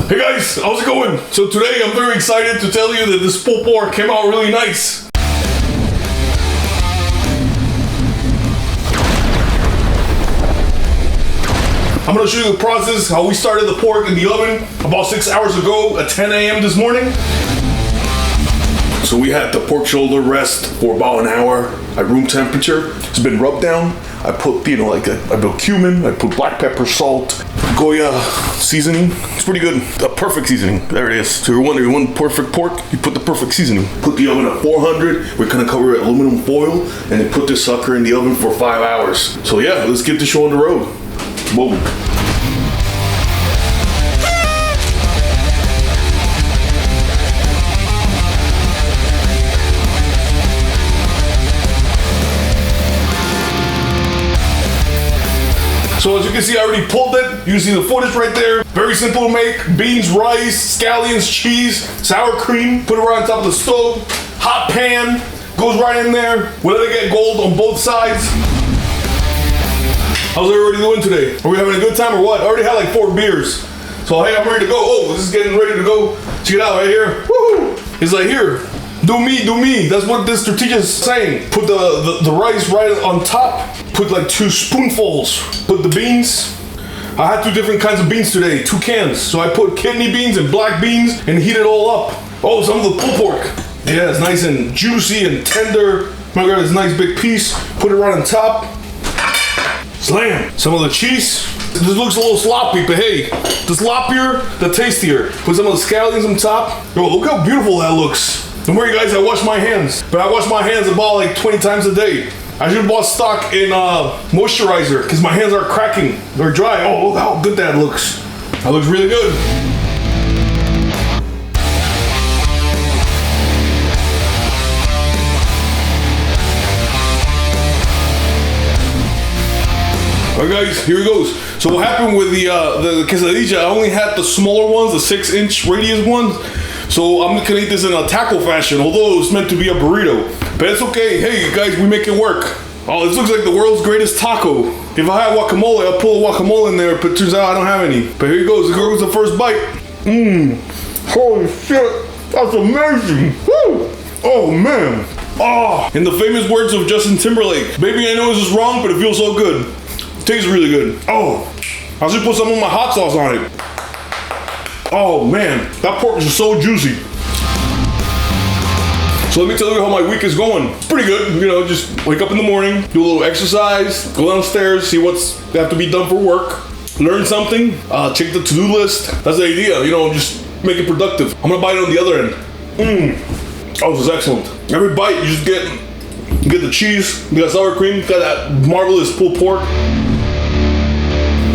Hey guys, how's it going? So today I'm very excited to tell you that this pulled pork came out really nice. I'm gonna show you the process, how we started the pork in the oven about 6 hours ago at 10 a.m. this morning. So we had the pork shoulder rest for about an hour at room temperature. It's been rubbed down. I put, I put cumin, I put black pepper, salt, Goya seasoning. It's pretty good. A perfect seasoning. There it is. So you want perfect pork, you put the perfect seasoning. Put the oven at 400. We're gonna cover it with aluminum foil and then put this sucker in the oven for 5 hours. So yeah, let's get the show on the road. Boom. So as you can see, I already pulled it. You can see the footage right there. Very simple to make. Beans, rice, scallions, cheese, sour cream. Put it right on top of the stove. Hot pan. Goes right in there. We'll let it get gold on both sides. How's everybody doing today? Are we having a good time or what? I already had like 4 beers. So hey, I'm ready to go. Oh, this is getting ready to go. Check it out right here. Woohoo! It's like here. Do me. That's what this strategist is saying. Put the rice right on top. Put like 2 spoonfuls. Put the beans. I had 2 different kinds of beans today, 2 cans. So I put kidney beans and black beans and heat it all up. Oh, some of the pulled pork. Yeah, it's nice and juicy and tender. My God, it's a nice big piece. Put it right on top. Slam. Some of the cheese. This looks a little sloppy, but hey, the sloppier, the tastier. Put some of the scallions on top. Oh, look how beautiful that looks. Don't worry guys, I wash my hands. But I wash my hands about like 20 times a day. I should have bought stock in moisturizer because my hands are cracking. They're dry. Oh, look how good that looks. That looks really good. Alright guys, here it goes. So what happened with the quesadilla, I only had the smaller ones, the 6-inch radius ones. So I'm gonna eat this in a taco fashion, although it's meant to be a burrito. But it's okay. Hey guys, we make it work. Oh, this looks like the world's greatest taco. If I had guacamole, I'd pull a guacamole in there, but turns out I don't have any. But here it goes. Here goes the first bite. Holy shit. That's amazing. Woo! Oh man. Oh, in the famous words of Justin Timberlake, baby, I know this is wrong, but it feels so good. It tastes really good. Oh, I should put some of my hot sauce on it. Oh man, that pork is so juicy. So let me tell you how my week is going. It's pretty good, you know, just wake up in the morning, do a little exercise, go downstairs, see what's have to be done for work, learn something, check the to-do list. That's the idea, you know, just make it productive. I'm gonna bite it on the other end. Oh, this is excellent. Every bite, you just get the cheese, you got sour cream, you got that marvelous pulled pork.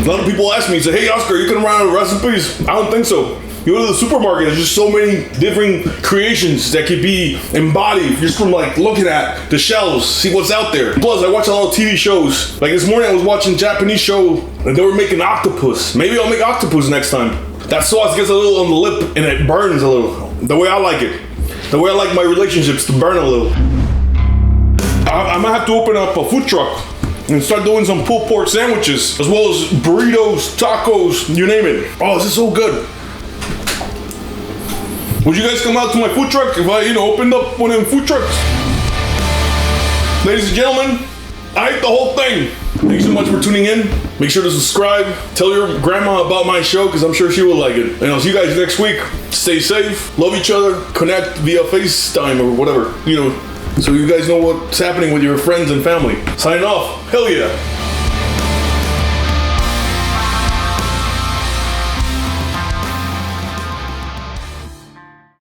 A lot of people ask me, say, hey Oscar, you can run out of recipes? I don't think so. You go to the supermarket, there's just so many different creations that could be embodied just from like looking at the shelves, see what's out there. Plus, I watch a lot of TV shows. Like this morning I was watching a Japanese show and they were making octopus. Maybe I'll make octopus next time. That sauce gets a little on the lip and it burns a little. The way I like it. The way I like my relationships to burn a little. I might have to open up a food truck and start doing some pulled pork sandwiches, as well as burritos, tacos, you name it. Oh, this is so good. Would you guys come out to my food truck if I, opened up one of them food trucks? Ladies and gentlemen, I ate the whole thing. Thank you so much for tuning in. Make sure to subscribe. Tell your grandma about my show, because I'm sure she will like it. And I'll see you guys next week. Stay safe, love each other, connect via FaceTime or whatever, so you guys know what's happening with your friends and family. Signing off. Hell yeah.